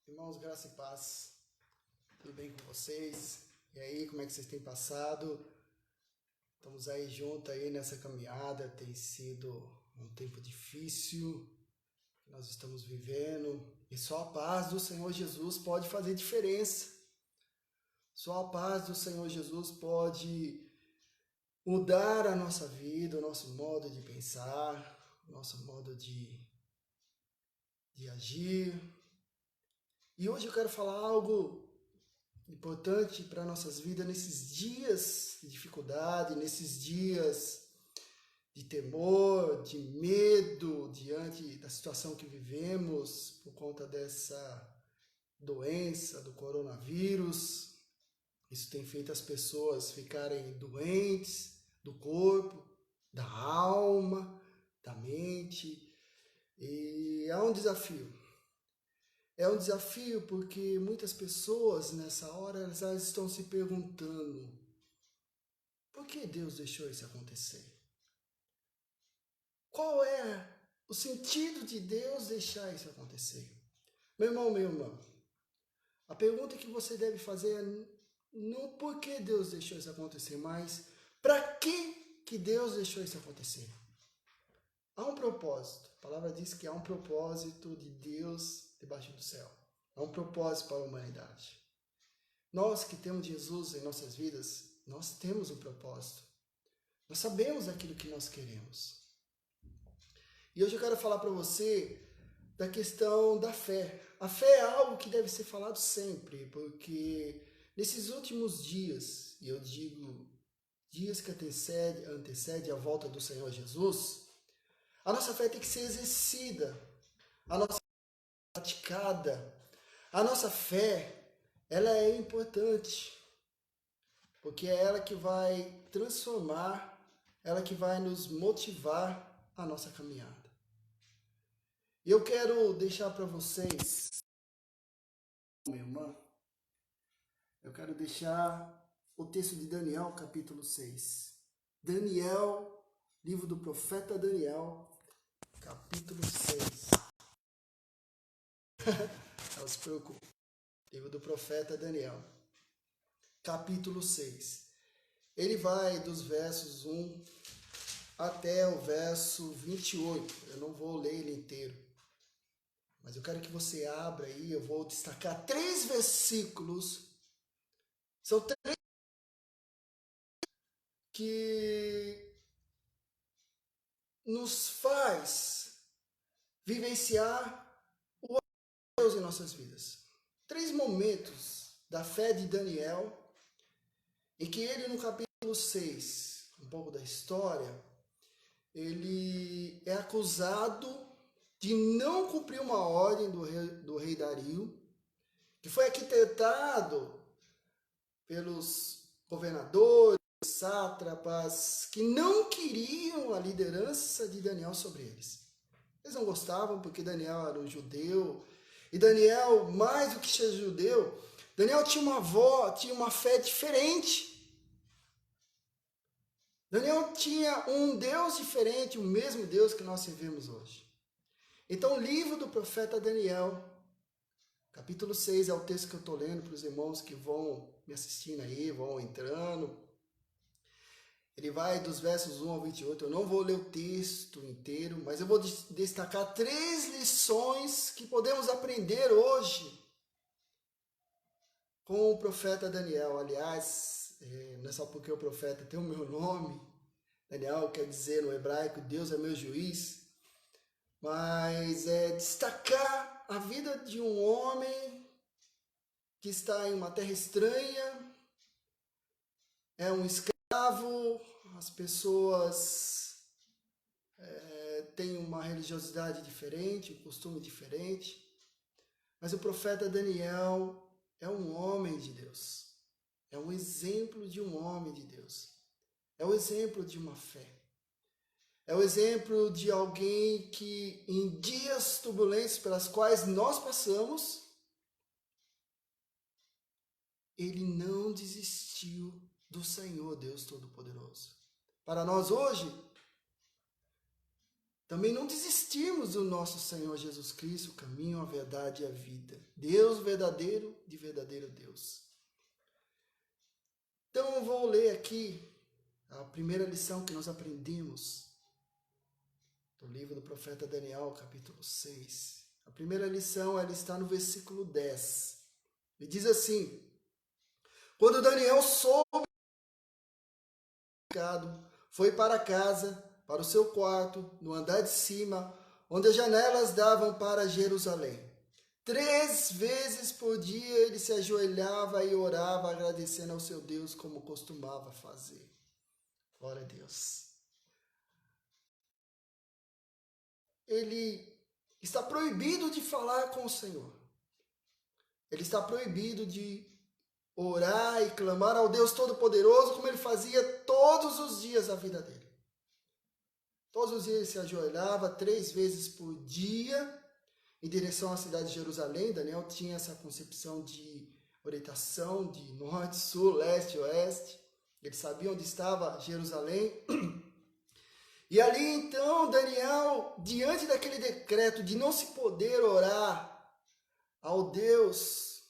Irmãos, graça e paz. Tudo bem com vocês? E aí, como é que vocês têm passado? Estamos aí juntos aí nessa caminhada. Tem sido um tempo difícil que nós estamos vivendo. E só a paz do Senhor Jesus pode fazer diferença. Só a paz do Senhor Jesus pode mudar a nossa vida, o nosso modo de pensar, o nosso modo de agir. E hoje eu quero falar algo importante para nossas vidas nesses dias de dificuldade, nesses dias de temor, de medo diante da situação que vivemos por conta dessa doença do coronavírus. Isso tem feito as pessoas ficarem doentes do corpo, da alma, da mente. E é um desafio. É um desafio porque muitas pessoas nessa hora elas estão se perguntando: por que Deus deixou isso acontecer? Qual é o sentido de Deus deixar isso acontecer? Meu irmão, minha irmã, a pergunta que você deve fazer é não por que Deus deixou isso acontecer, mas para que Deus deixou isso acontecer? Há um propósito. A palavra diz que há um propósito de Deus debaixo do céu. Há um propósito para a humanidade. Nós que temos Jesus em nossas vidas, nós temos um propósito. Nós sabemos aquilo que nós queremos. E hoje eu quero falar para você da questão da fé. A fé é algo que deve ser falado sempre, porque nesses últimos dias, e eu digo dias que antecede a volta do Senhor Jesus, a nossa fé tem que ser exercida, a nossa fé praticada. A nossa fé, ela é importante, porque é ela que vai transformar, ela que vai nos motivar a nossa caminhada. E eu quero deixar para vocês, minha irmã, eu quero deixar o texto de Daniel, capítulo 6. Daniel, livro do profeta Daniel, capítulo 6. Não se preocupe. Livro do profeta Daniel, capítulo 6. Ele vai dos versos 1 até o verso 28. Eu não vou ler ele inteiro, mas eu quero que você abra aí. Eu vou destacar 3 versículos. São 3 que nos faz vivenciar o Deus em nossas vidas. 3 momentos da fé de Daniel, em que ele, no capítulo 6, um pouco da história, ele é acusado de não cumprir uma ordem do rei Dario, que foi arquitetado pelos governadores, sátrapas, que não queriam a liderança de Daniel sobre eles. Eles não gostavam porque Daniel era um judeu, e Daniel, mais do que ser judeu, Daniel tinha uma fé diferente. Daniel tinha um Deus diferente, o mesmo Deus que nós servimos hoje. Então, o livro do profeta Daniel, capítulo 6, é o texto que eu estou lendo para os irmãos que vão me assistindo aí, vão entrando. Ele vai dos versos 1 ao 28. Eu não vou ler o texto inteiro, mas eu vou destacar 3 lições que podemos aprender hoje com o profeta Daniel. Aliás, não é só porque o profeta tem o meu nome. Daniel quer dizer no hebraico, Deus é meu juiz. Mas é destacar a vida de um homem que está em uma terra estranha, é um escravo, as pessoas têm uma religiosidade diferente, um costume diferente, mas o profeta Daniel é um homem de Deus, é um exemplo de um homem de Deus, é o exemplo de uma fé. É o exemplo de alguém que, em dias turbulentos pelas quais nós passamos, ele não desistiu do Senhor Deus Todo-Poderoso. Para nós hoje, também não desistirmos do nosso Senhor Jesus Cristo, o caminho, a verdade e a vida. Deus verdadeiro, de verdadeiro Deus. Então eu vou ler aqui a primeira lição que nós aprendemos do livro do profeta Daniel, capítulo 6. A primeira lição, ela está no versículo 10. E diz assim: quando Daniel soube o pecado, foi para casa, para o seu quarto, no andar de cima, onde as janelas davam para Jerusalém. 3 vezes por dia ele se ajoelhava e orava, agradecendo ao seu Deus, como costumava fazer. Glória a Deus. Ele está proibido de falar com o Senhor. Ele está proibido de orar e clamar ao Deus Todo-Poderoso, como ele fazia todos os dias da vida dele. Todos os dias ele se ajoelhava 3 vezes por dia em direção à cidade de Jerusalém. Daniel tinha essa concepção de orientação de norte, sul, leste, oeste. Ele sabia onde estava Jerusalém. E ali então Daniel, diante daquele decreto de não se poder orar ao Deus,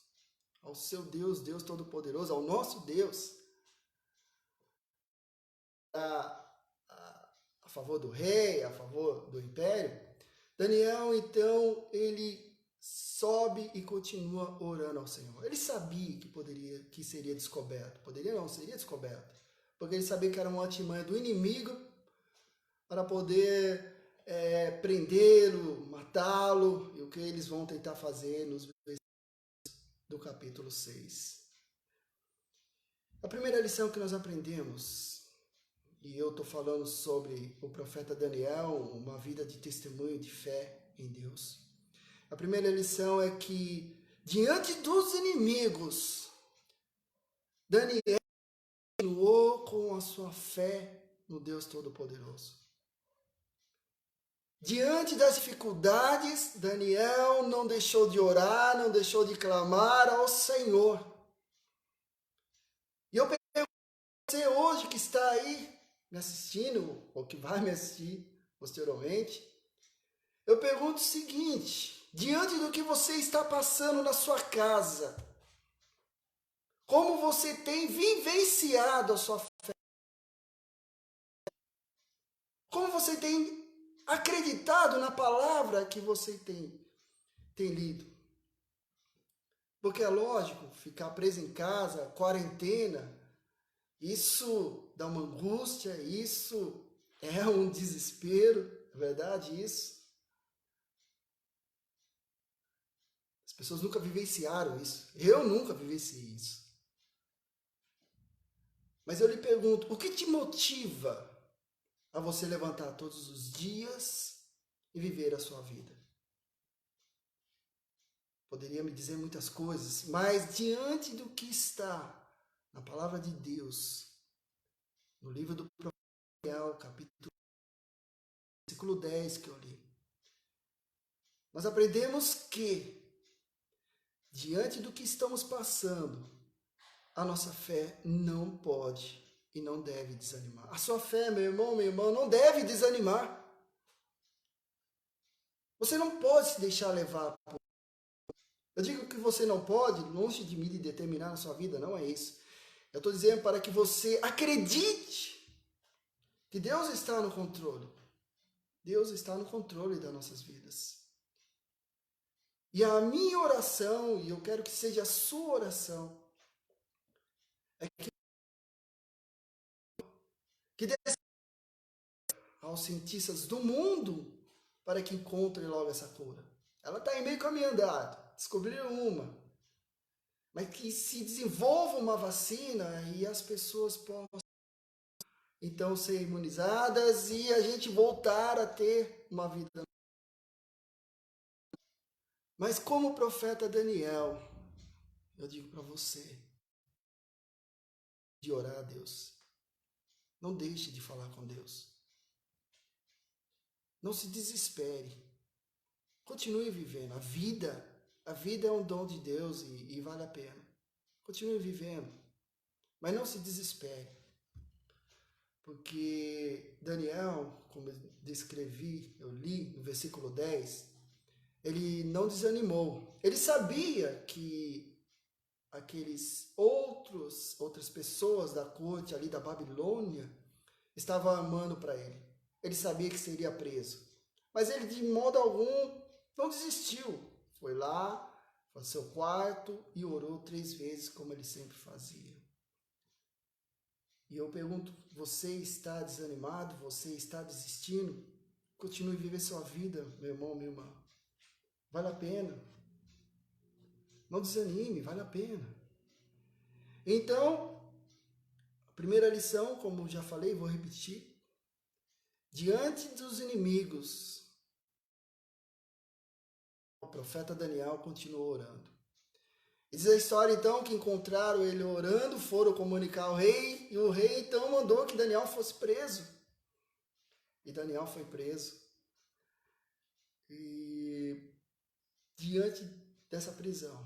ao seu Deus, Deus Todo-Poderoso, ao nosso Deus, a favor do rei, a favor do império, Daniel, então, ele sobe e continua orando ao Senhor. Ele sabia que seria descoberto. Poderia não, seria descoberto. Porque ele sabia que era uma artimanha do inimigo para poder prendê-lo, matá-lo, e o que eles vão tentar fazer nos versículos do capítulo 6. A primeira lição que nós aprendemos, e eu estou falando sobre o profeta Daniel, uma vida de testemunho de fé em Deus. A primeira lição é que, diante dos inimigos, Daniel continuou com a sua fé no Deus Todo-Poderoso. Diante das dificuldades, Daniel não deixou de orar, não deixou de clamar ao Senhor. E eu pergunto a você hoje que está aí me assistindo, ou que vai me assistir posteriormente, eu pergunto o seguinte: diante do que você está passando na sua casa, como você tem vivenciado a sua fé? Como você tem acreditado na palavra que você tem lido? Porque é lógico, ficar preso em casa, quarentena, isso dá uma angústia, isso é um desespero, é verdade isso? As pessoas nunca vivenciaram isso. Eu nunca vivenciei isso. Mas eu lhe pergunto, o que te motiva a você levantar todos os dias e viver a sua vida? Poderia me dizer muitas coisas, mas diante do que está na palavra de Deus, no livro do profeta Daniel, capítulo versículo 10 que eu li, nós aprendemos que, diante do que estamos passando, a nossa fé não pode e não deve desanimar. A sua fé, meu irmão, minha irmã, não deve desanimar. Você não pode se deixar levar por... Eu digo que você não pode, longe de mim de determinar na sua vida, não é isso. Eu estou dizendo para que você acredite que Deus está no controle. Deus está no controle das nossas vidas. E a minha oração, e eu quero que seja a sua oração, é que dê aos cientistas do mundo para que encontrem logo essa cura. Ela está em meio caminho andado, descobriram uma. Mas que se desenvolva uma vacina e as pessoas possam então ser imunizadas e a gente voltar a ter uma vida. Mas como o profeta Daniel, eu digo para você, de orar a Deus. Não deixe de falar com Deus. Não se desespere. Continue vivendo. A vida é um dom de Deus e vale a pena. Continue vivendo. Mas não se desespere. Porque Daniel, como eu descrevi, eu li no versículo 10, ele não desanimou. Ele sabia que outras pessoas da corte ali da Babilônia estavam armando para ele. Ele sabia que seria preso. Mas ele, de modo algum, não desistiu. Foi lá, foi ao seu quarto e orou 3 vezes, como ele sempre fazia. E eu pergunto, você está desanimado? Você está desistindo? Continue a viver sua vida, meu irmão, minha irmã. Vale a pena. Não desanime, vale a pena. Então, a primeira lição, como já falei, vou repetir. Diante dos inimigos, o profeta Daniel continuou orando. E diz a história então que encontraram ele orando, foram comunicar ao rei, e o rei então mandou que Daniel fosse preso. E Daniel foi preso. E diante dessa prisão,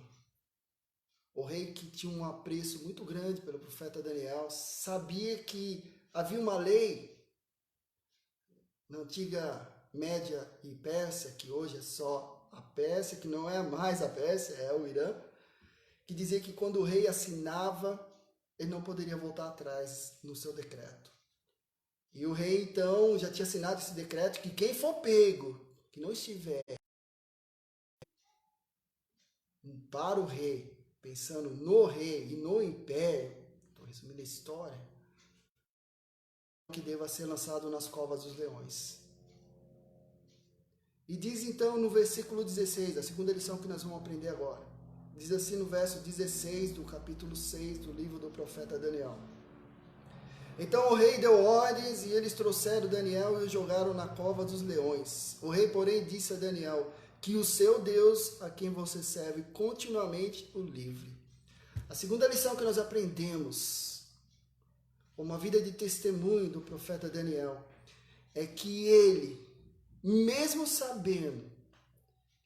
o rei, que tinha um apreço muito grande pelo profeta Daniel, sabia que havia uma lei na antiga Média e Pérsia, que hoje é só a Pérsia, que não é mais a Pérsia, é o Irã, que dizia que quando o rei assinava, ele não poderia voltar atrás no seu decreto. E o rei, então, já tinha assinado esse decreto que quem for pego, que não estiver para o rei, pensando no rei e no império, estou resumindo a história, que deva ser lançado nas covas dos leões. E diz então no versículo 16, a segunda lição que nós vamos aprender agora. Diz assim no verso 16 do capítulo 6 do livro do profeta Daniel. Então o rei deu ordens e eles trouxeram Daniel e o jogaram na cova dos leões. O rei, porém, disse a Daniel que o seu Deus, a quem você serve continuamente, o livre. A segunda lição que nós aprendemos, uma vida de testemunho do profeta Daniel, é que ele, mesmo sabendo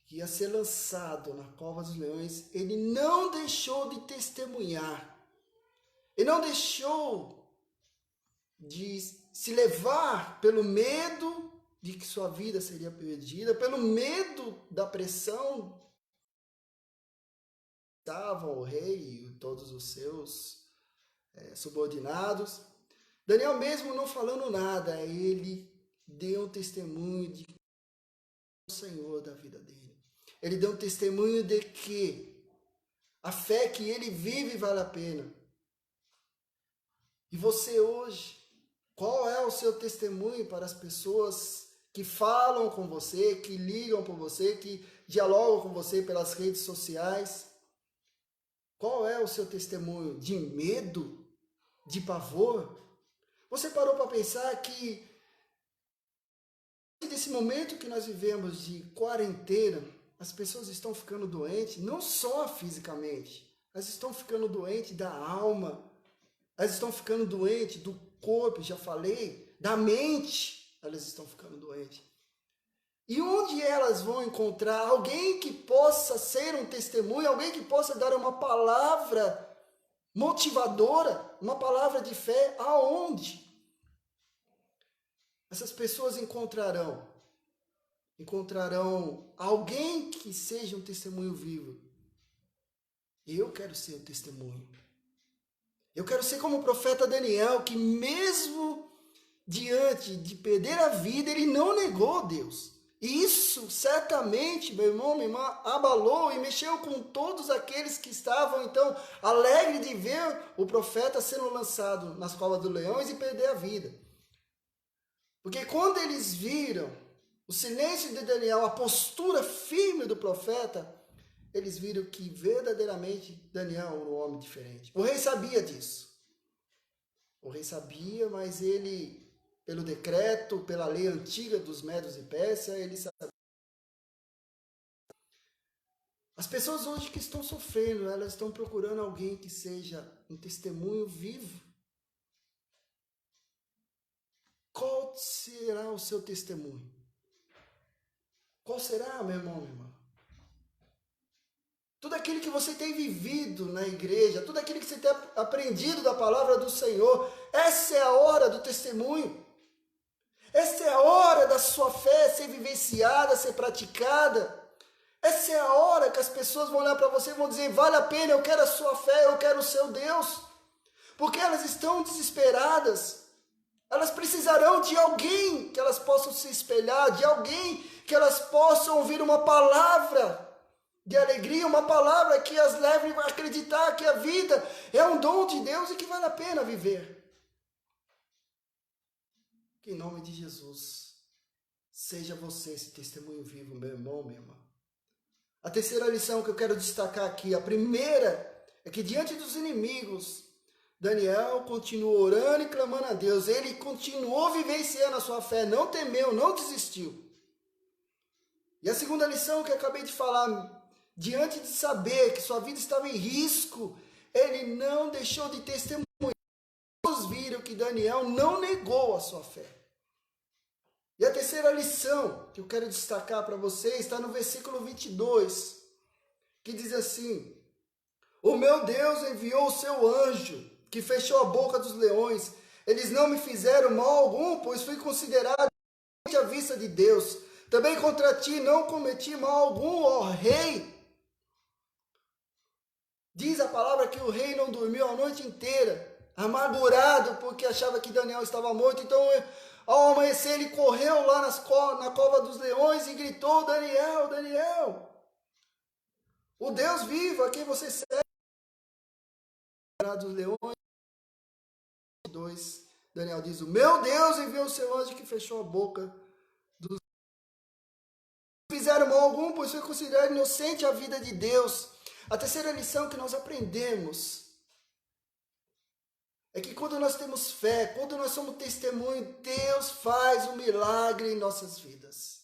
que ia ser lançado na cova dos leões, ele não deixou de testemunhar. Ele não deixou de se levar pelo medo de que sua vida seria perdida, pelo medo da pressão que estava o rei e todos os seus subordinados. Daniel, mesmo não falando nada, ele deu um testemunho de que o Senhor da vida dele. Ele deu um testemunho de que a fé que ele vive vale a pena. E você hoje, qual é o seu testemunho para as pessoas que falam com você, que ligam por você, que dialogam com você pelas redes sociais? Qual é o seu testemunho? De medo? De pavor? Você parou para pensar que nesse momento que nós vivemos de quarentena, as pessoas estão ficando doentes, não só fisicamente, elas estão ficando doentes da alma, elas estão ficando doentes do corpo, já falei, da mente, elas estão ficando doentes. E onde elas vão encontrar alguém que possa ser um testemunho, alguém que possa dar uma palavra motivadora, uma palavra de fé, aonde? Essas pessoas encontrarão alguém que seja um testemunho vivo. E eu quero ser um testemunho. Eu quero ser como o profeta Daniel, que mesmo diante de perder a vida, ele não negou Deus. E isso certamente, meu irmão, minha irmã, abalou e mexeu com todos aqueles que estavam, então, alegres de ver o profeta sendo lançado nas covas dos leões e perder a vida. Porque quando eles viram o silêncio de Daniel, a postura firme do profeta, eles viram que verdadeiramente Daniel era um homem diferente. O rei sabia disso. O rei sabia, mas ele, pelo decreto, pela lei antiga dos Médios e Pérsia, ele sabia. As pessoas hoje que estão sofrendo, elas estão procurando alguém que seja um testemunho vivo. Qual será o seu testemunho? Qual será, meu irmão, minha irmã? Tudo aquilo que você tem vivido na igreja, tudo aquilo que você tem aprendido da palavra do Senhor, Essa é a hora do testemunho. Essa é a hora da sua fé ser vivenciada, ser praticada. Essa é a hora que as pessoas vão olhar para você e vão dizer, vale a pena, eu quero a sua fé, eu quero o seu Deus. Porque elas estão desesperadas. Elas precisarão de alguém que elas possam se espelhar, de alguém que elas possam ouvir uma palavra de alegria, uma palavra que as leve a acreditar que a vida é um dom de Deus e que vale a pena viver. Que em nome de Jesus, seja você esse testemunho vivo, meu irmão, minha irmã. A terceira lição que eu quero destacar aqui, a primeira, é que diante dos inimigos, Daniel continuou orando e clamando a Deus. Ele continuou vivenciando a sua fé, não temeu, não desistiu. E a segunda lição que eu acabei de falar, diante de saber que sua vida estava em risco, ele não deixou de testemunhar. Todos viram que Daniel não negou a sua fé. E a terceira lição que eu quero destacar para você está no versículo 22, que diz assim: o meu Deus enviou o seu anjo, que fechou a boca dos leões. Eles não me fizeram mal algum, pois fui considerado à vista de Deus. Também contra ti não cometi mal algum, ó rei. Diz a palavra que o rei não dormiu a noite inteira, amargurado porque achava que Daniel estava morto. Então, ao amanhecer, ele correu lá na cova dos leões e gritou: Daniel, Daniel, o Deus vivo a quem você serve. Dos leões. 2, Daniel diz: o meu Deus enviou o seu anjo que fechou a boca dos... Não fizeram mal algum, pois foi considerado inocente a vida de Deus. A terceira lição que nós aprendemos é que quando nós temos fé, quando nós somos testemunho, Deus faz um milagre em nossas vidas.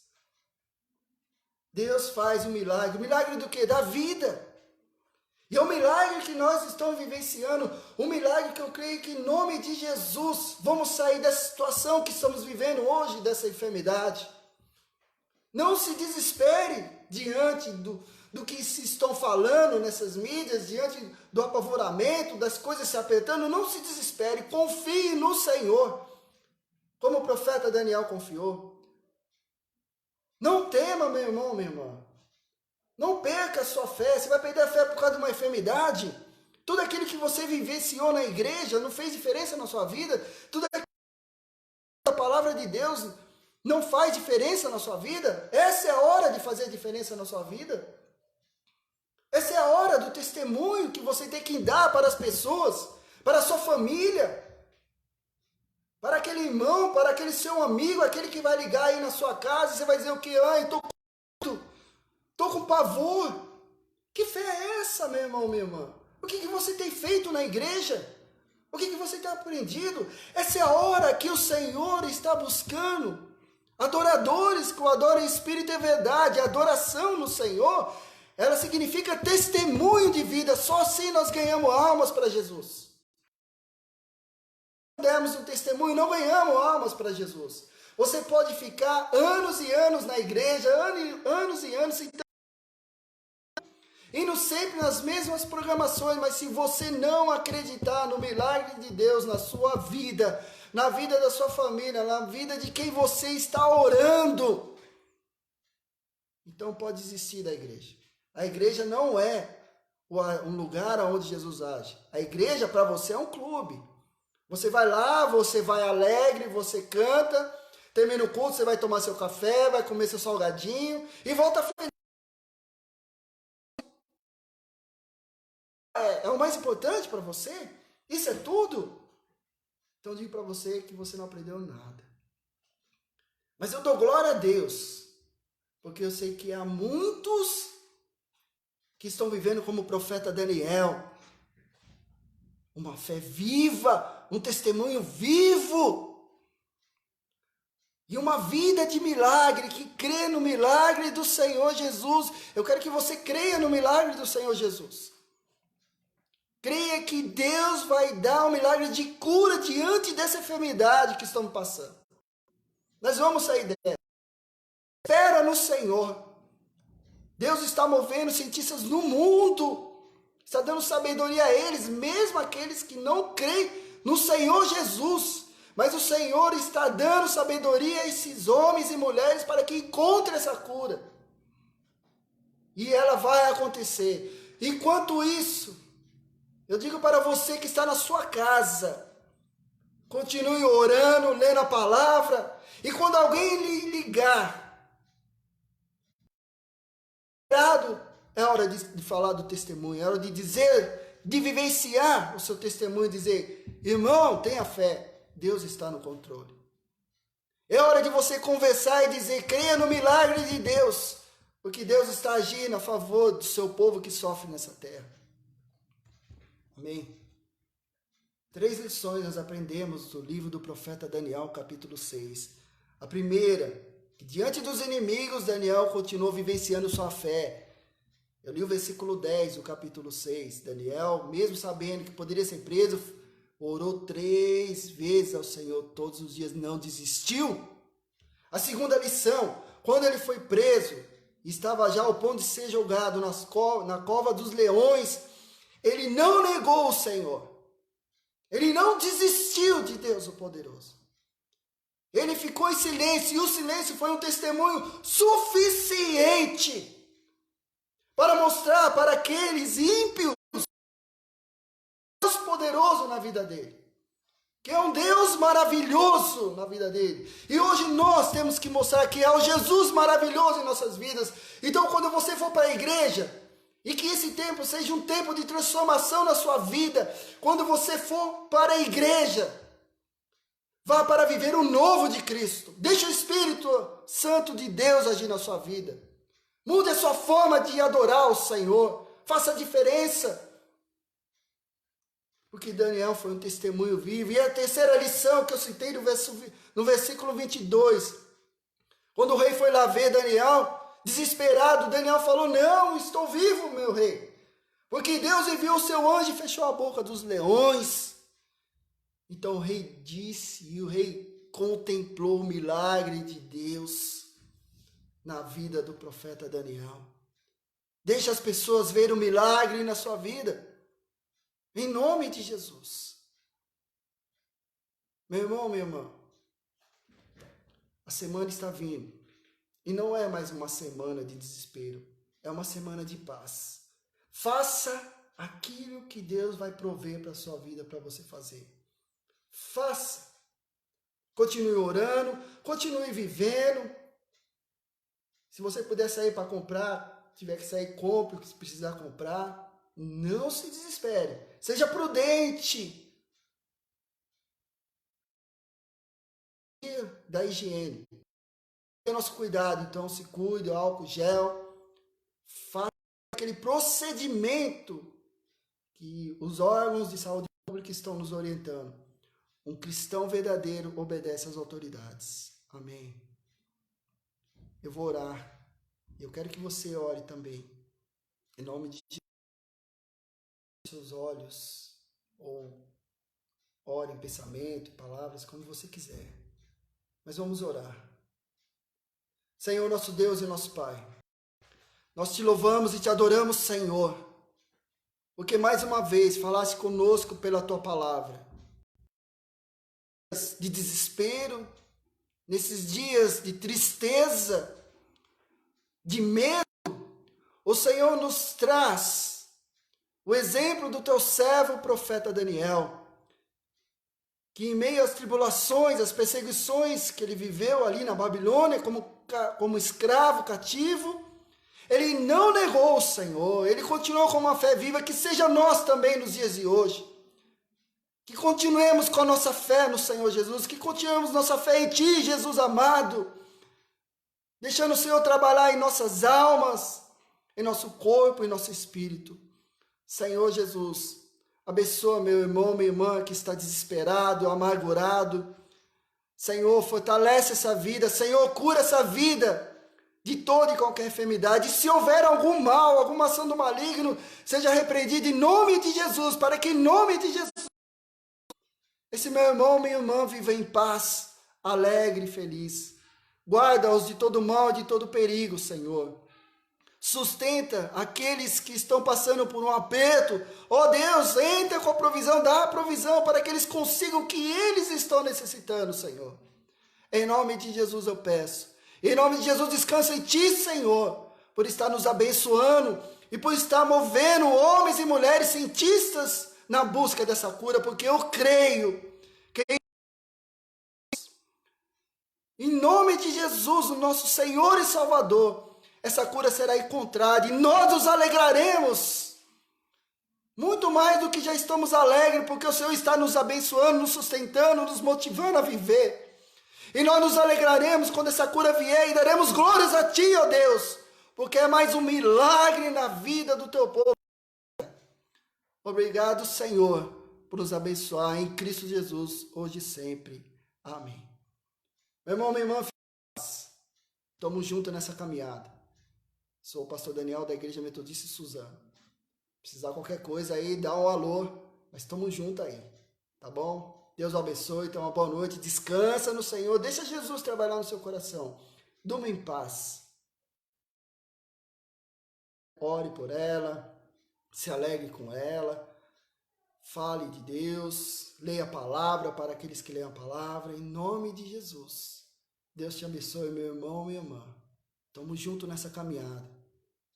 Deus faz um milagre. O milagre do quê? Da vida. E é um milagre que nós estamos vivenciando, um milagre que eu creio que em nome de Jesus vamos sair dessa situação que estamos vivendo hoje, dessa enfermidade. Não se desespere diante do que se estão falando nessas mídias, diante do apavoramento, das coisas se apertando. Não se desespere, confie no Senhor, como o profeta Daniel confiou. Não tema, meu irmão, minha irmã. Não perca a sua fé. Você vai perder a fé por causa de uma enfermidade? Tudo aquilo que você vivenciou na igreja não fez diferença na sua vida? Tudo aquilo que a palavra de Deus não faz diferença na sua vida? Essa é a hora de fazer diferença na sua vida. Essa é a hora do testemunho que você tem que dar para as pessoas, para a sua família, para aquele irmão, para aquele seu amigo, aquele que vai ligar aí na sua casa e você vai dizer o que? Ai, estou com pavor. Que fé é essa, meu irmão, minha irmã? O que você tem feito na igreja? O que você tem aprendido? Essa é a hora que o Senhor está buscando adoradores que o adoram em espírito e verdade. A adoração no Senhor, ela significa testemunho de vida. Só assim nós ganhamos almas para Jesus. Se não dermos um testemunho, não ganhamos almas para Jesus. Você pode ficar anos e anos na igreja, anos e anos, indo sempre nas mesmas programações, mas se você não acreditar no milagre de Deus na sua vida, na vida da sua família, na vida de quem você está orando, então pode desistir da igreja. A igreja não é um lugar onde Jesus age. A igreja para você é um clube. Você vai lá, você vai alegre, você canta, termina o culto, você vai tomar seu café, vai comer seu salgadinho e volta feliz. É o mais importante para você? Isso é tudo? Então eu digo para você que você não aprendeu nada. Mas eu dou glória a Deus, porque eu sei que há muitos que estão vivendo como o profeta Daniel, uma fé viva, um testemunho vivo, e uma vida de milagre, que crê no milagre do Senhor Jesus. Eu quero que você creia no milagre do Senhor Jesus. Creia que Deus vai dar um milagre de cura diante dessa enfermidade que estamos passando. Nós vamos sair dela. Espera no Senhor. Deus está movendo cientistas no mundo. Está dando sabedoria a eles, mesmo aqueles que não creem no Senhor Jesus. Mas o Senhor está dando sabedoria a esses homens e mulheres para que encontrem essa cura. E ela vai acontecer. Enquanto isso, eu digo para você que está na sua casa, continue orando, lendo a palavra. E quando alguém lhe ligar, é hora de falar do testemunho, é hora de dizer, de vivenciar o seu testemunho, dizer, irmão, tenha fé, Deus está no controle. É hora de você conversar e dizer, creia no milagre de Deus, porque Deus está agindo a favor do seu povo que sofre nessa terra. Amém? 3 lições nós aprendemos do livro do profeta Daniel, capítulo 6. A primeira, que diante dos inimigos, Daniel continuou vivenciando sua fé. Eu li o versículo 10 do capítulo 6. Daniel, mesmo sabendo que poderia ser preso, orou 3 vezes ao Senhor todos os dias, não desistiu. A segunda lição, quando ele foi preso, estava já ao ponto de ser jogado na cova dos leões, ele não negou o Senhor. Ele não desistiu de Deus o poderoso. Ele ficou em silêncio, e o silêncio foi um testemunho suficiente para mostrar para aqueles ímpios Deus poderoso na vida dele, que é um Deus maravilhoso na vida dele. E hoje nós temos que mostrar que é o Jesus maravilhoso em nossas vidas. Então, quando você for para a igreja, e que esse tempo seja um tempo de transformação na sua vida, quando você for para a igreja, vá para viver o novo de Cristo. Deixe o Espírito Santo de Deus agir na sua vida. Mude a sua forma de adorar o Senhor. Faça a diferença. Porque Daniel foi um testemunho vivo. E a terceira lição que eu citei no versículo 22. Quando o rei foi lá ver Daniel, desesperado, Daniel falou, não, estou vivo, meu rei. Porque Deus enviou o seu anjo e fechou a boca dos leões. Então o rei disse, e o rei contemplou o milagre de Deus na vida do profeta Daniel. Deixe as pessoas verem o milagre na sua vida. Em nome de Jesus. Meu irmão, minha irmã, a semana está vindo. E não é mais uma semana de desespero. É uma semana de paz. Faça aquilo que Deus vai prover para a sua vida, para você fazer. Faça. Continue orando, continue vivendo. Se você puder sair para comprar, tiver que sair, compre o que precisar comprar. Não se desespere. Seja prudente. Da higiene. Tenha nosso cuidado, então se cuide, álcool, gel. Faça aquele procedimento que os órgãos de saúde pública estão nos orientando. Um cristão verdadeiro obedece às autoridades. Amém. Eu vou orar. Eu quero que você ore também. Em nome de Jesus. Seus olhos, ou ore em pensamento, palavras, como você quiser. Mas vamos orar. Senhor, nosso Deus e nosso Pai, nós te louvamos e te adoramos, Senhor, porque mais uma vez falaste conosco pela tua palavra. De desespero, nesses dias de tristeza, de medo, o Senhor nos traz o exemplo do teu servo, o profeta Daniel, que em meio às tribulações, às perseguições que ele viveu ali na Babilônia, como escravo, cativo, ele não negou o Senhor, ele continuou com uma fé viva, que seja nós também nos dias de hoje. Que continuemos com a nossa fé no Senhor Jesus, que continuemos nossa fé em Ti, Jesus amado, deixando o Senhor trabalhar em nossas almas, em nosso corpo, em nosso espírito. Senhor Jesus, abençoa meu irmão, minha irmã que está desesperado, amargurado. Senhor, fortalece essa vida. Senhor, cura essa vida de toda e qualquer enfermidade. E se houver algum mal, alguma ação do maligno, seja repreendido em nome de Jesus, para que em nome de Jesus esse meu irmão, minha irmã viva em paz, alegre e feliz. Guarda-os de todo mal, de todo perigo, Senhor. Sustenta aqueles que estão passando por um aperto. Ó Deus, entra com a provisão, dá a provisão para que eles consigam o que eles estão necessitando, Senhor. Em nome de Jesus eu peço. Em nome de Jesus, descansa em Ti, Senhor, por estar nos abençoando e por estar movendo homens e mulheres cientistas na busca dessa cura, porque eu creio que em nome de Jesus, o nosso Senhor e Salvador, essa cura será encontrada e nós nos alegraremos, muito mais do que já estamos alegres, porque o Senhor está nos abençoando, nos sustentando, nos motivando a viver. E nós nos alegraremos quando essa cura vier e daremos glórias a Ti, ó Deus, porque é mais um milagre na vida do Teu povo. Obrigado, Senhor, por nos abençoar em Cristo Jesus, hoje e sempre. Amém. Meu irmão, minha irmã, estamos juntos nessa caminhada. Sou o pastor Daniel da Igreja Metodista Suzano. Precisar qualquer coisa aí, dá um alô, mas estamos juntos aí, tá bom? Deus abençoe, tenha uma boa noite, descansa no Senhor, deixa Jesus trabalhar no seu coração. Durma em paz. Ore por ela, se alegre com ela, fale de Deus, leia a palavra para aqueles que leem a palavra, em nome de Jesus. Deus te abençoe, meu irmão, minha irmã. Estamos juntos nessa caminhada.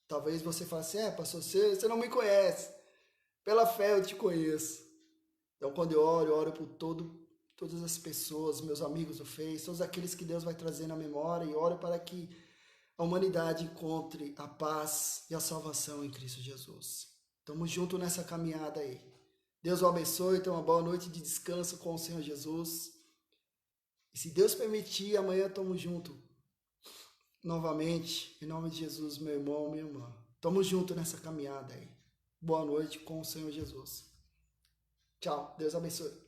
Talvez você fale assim, pastor, você não me conhece. Pela fé eu te conheço. Então, quando eu oro por todas as pessoas, meus amigos do Face, todos aqueles que Deus vai trazer na memória, e oro para que a humanidade encontre a paz e a salvação em Cristo Jesus. Estamos juntos nessa caminhada aí. Deus o abençoe, tenha uma boa noite de descanso com o Senhor Jesus. E se Deus permitir, amanhã estamos juntos novamente. Em nome de Jesus, meu irmão, minha irmã. Estamos juntos nessa caminhada aí. Boa noite com o Senhor Jesus. Tchau, Deus abençoe.